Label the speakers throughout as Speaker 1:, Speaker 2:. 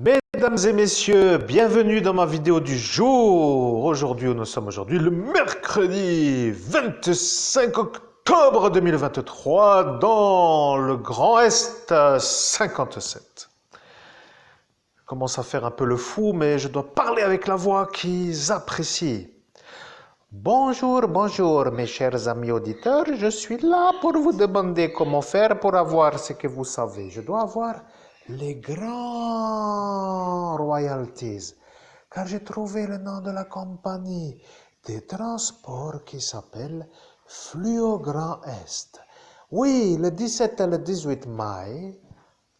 Speaker 1: Mesdames et messieurs, bienvenue dans ma vidéo du jour. Aujourd'hui, nous sommes le mercredi 25 octobre 2023 dans le Grand Est 57. Je commence à faire un peu le fou, mais je dois parler avec la voix qu'ils apprécient. Bonjour, bonjour mes chers amis auditeurs, je suis là pour vous demander comment faire pour avoir ce que vous savez. Je dois avoir les grands royalties, car j'ai trouvé le nom de la compagnie de transport qui s'appelle Fluo Grand Est. Oui, le 17 et le 18 mai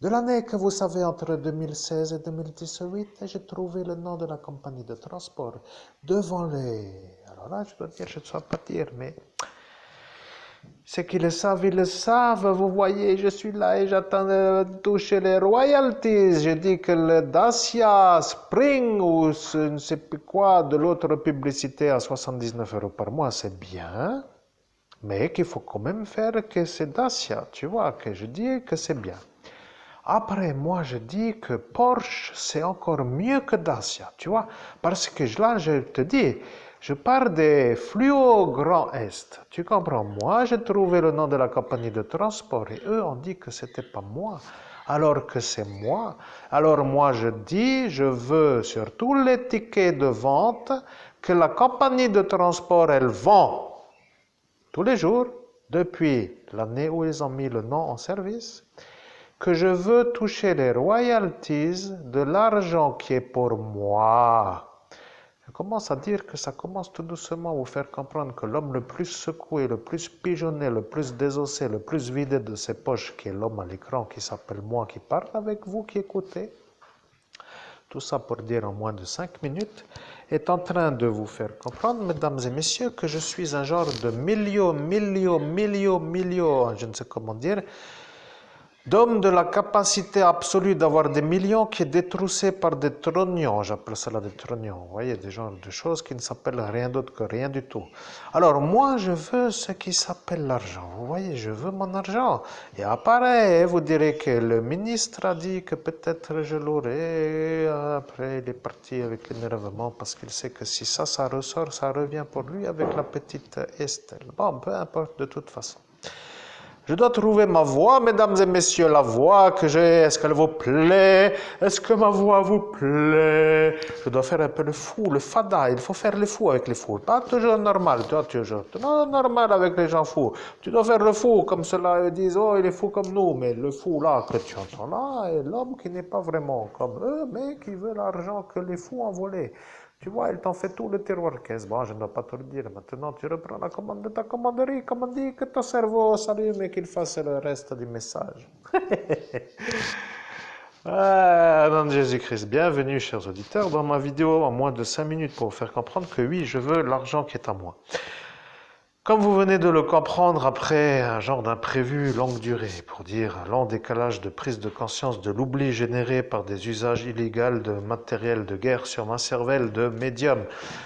Speaker 1: de l'année que vous savez entre 2016 et 2018, j'ai trouvé le nom de la compagnie de transport devant les... Alors là, je dois dire, je ne dois pas dire, mais ceux qui le savent, ils le savent. Vous voyez, je suis là et j'attends de toucher les royalties. Je dis que le Dacia Spring ou je ne sais plus quoi de l'autre publicité à 79 € par mois, c'est bien. Mais qu'il faut quand même faire que c'est Dacia, tu vois, que je dis que c'est bien. Après, moi, je dis que Porsche, c'est encore mieux que Dacia, tu vois. Parce que là, je te dis, je pars des Fluo Grand Est. Tu comprends? Moi, j'ai trouvé le nom de la compagnie de transport et eux ont dit que c'était pas moi. Alors que c'est moi. Alors moi, je dis, je veux sur tous les tickets de vente que la compagnie de transport, elle vend tous les jours depuis l'année où ils ont mis le nom en service, que je veux toucher les royalties de l'argent qui est pour moi. Je commence à dire que ça commence tout doucement à vous faire comprendre que l'homme le plus secoué, le plus pigeonné, le plus désossé, le plus vidé de ses poches, qui est l'homme à l'écran qui s'appelle moi, qui parle avec vous, qui écoutez, tout ça pour dire en moins de 5 minutes, est en train de vous faire comprendre, mesdames et messieurs, que je suis un genre de million, je ne sais comment dire, d'homme de la capacité absolue d'avoir des millions qui est détroussé par des trognons. J'appelle cela des trognons. Vous voyez, des genres de choses qui ne s'appellent rien d'autre que rien du tout. Alors moi, je veux ce qui s'appelle l'argent. Vous voyez, je veux mon argent. Et après, vous direz que le ministre a dit que peut-être je l'aurai. Après, il est parti avec l'énervement parce qu'il sait que si ça ressort, ça revient pour lui avec la petite Estelle. Bon, peu importe de toute façon. Je dois trouver ma voix, mesdames et messieurs, la voix que j'ai. Est-ce qu'elle vous plaît? Est-ce que ma voix vous plaît? Je dois faire un peu le fou, le fada. Il faut faire le fou avec les fous. Pas toujours normal, toi, toujours. Non, normal avec les gens fous. Tu dois faire le fou, comme cela, ils disent, oh, il est fou comme nous. Mais le fou là que tu entends là est l'homme qui n'est pas vraiment comme eux, mais qui veut l'argent que les fous ont volé. Tu vois, il t'en fait tout le tiroir caisse. Bon, je ne dois pas te le dire. Maintenant, tu reprends la commande de ta commanderie. Comme on dit, que ton cerveau s'allume et qu'il fasse le reste du message. Nom de Jésus-Christ, bienvenue, chers auditeurs, dans ma vidéo en moins de 5 minutes pour vous faire comprendre que oui, je veux l'argent qui est à moi. Comme vous venez de le comprendre après un genre d'imprévu longue durée, pour dire un long décalage de prise de conscience de l'oubli généré par des usages illégaux de matériel de guerre sur ma cervelle de médium,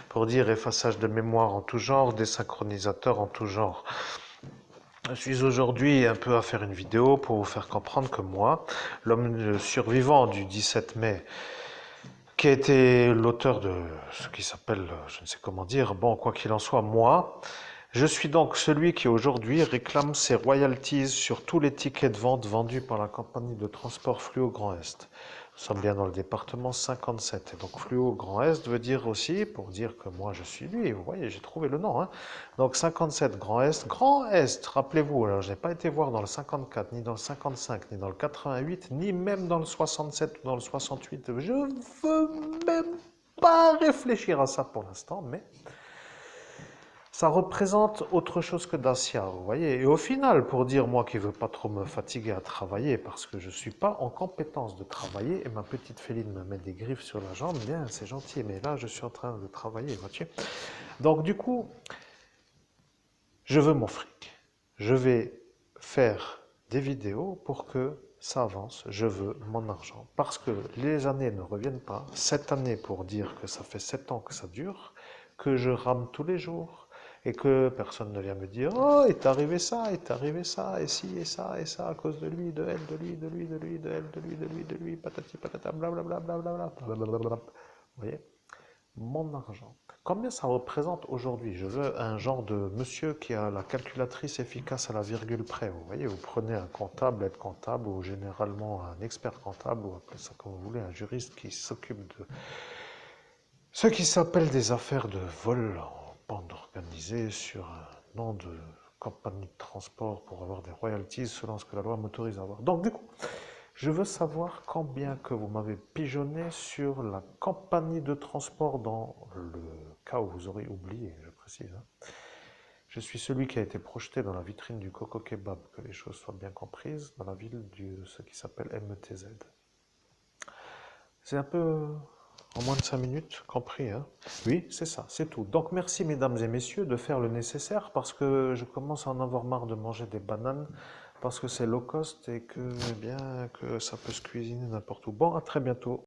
Speaker 1: pour dire effaçage de mémoire en tout genre, désynchronisateurs en tout genre. Je suis aujourd'hui un peu à faire une vidéo pour vous faire comprendre que moi, l'homme survivant du 17 mai, qui a été l'auteur de ce qui s'appelle, je ne sais comment dire, bon, quoi qu'il en soit, moi, je suis donc celui qui aujourd'hui réclame ses royalties sur tous les tickets de vente vendus par la compagnie de transport Fluo Grand Est. Nous sommes bien dans le département 57. Et donc Fluo Grand Est veut dire aussi, pour dire que moi je suis lui, vous voyez, j'ai trouvé le nom. Hein. Donc 57 Grand Est. Grand Est, rappelez-vous, alors je n'ai pas été voir dans le 54, ni dans le 55, ni dans le 88, ni même dans le 67 ou dans le 68. Je ne veux même pas réfléchir à ça pour l'instant, mais... ça représente autre chose que Dacia, vous voyez. Et au final, pour dire moi qui ne veux pas trop me fatiguer à travailler, parce que je ne suis pas en compétence de travailler, et ma petite Féline me met des griffes sur la jambe, bien, c'est gentil, mais là, je suis en train de travailler, vois-tu. Donc du coup, je veux mon fric. Je vais faire des vidéos pour que ça avance. Je veux mon argent. Parce que les années ne reviennent pas. Cette année, pour dire que ça fait 7 ans que ça dure, que je rame tous les jours, et que personne ne vient me dire oh, il t'est arrivé ça, il t'est arrivé ça, et ci, et ça, à cause de lui, de elle, de lui, de lui, de lui, de elle, de lui, de lui, de lui, patati patata, blablabla, blablabla, blablabla. Vous voyez? Mon argent. Combien ça représente aujourd'hui? Je veux un genre de monsieur qui a la calculatrice efficace à la virgule près. Vous voyez, vous prenez un comptable, aide comptable, ou généralement un expert comptable, ou appelez ça comme vous voulez, un juriste qui s'occupe de ce qui s'appelle des affaires de vol en bande organisée sur un nom de compagnie de transport pour avoir des royalties selon ce que la loi m'autorise à avoir. Donc du coup, je veux savoir combien que vous m'avez pigeonné sur la compagnie de transport dans le cas où vous aurez oublié, je précise. Je suis celui qui a été projeté dans la vitrine du Coco Kebab, que les choses soient bien comprises, dans la ville de ce qui s'appelle MTZ. C'est un peu en moins de 5 minutes, compris, hein? Oui, c'est ça, c'est tout. Donc merci mesdames et messieurs de faire le nécessaire parce que je commence à en avoir marre de manger des bananes parce que c'est low cost et que, eh bien, que ça peut se cuisiner n'importe où. Bon, à très bientôt.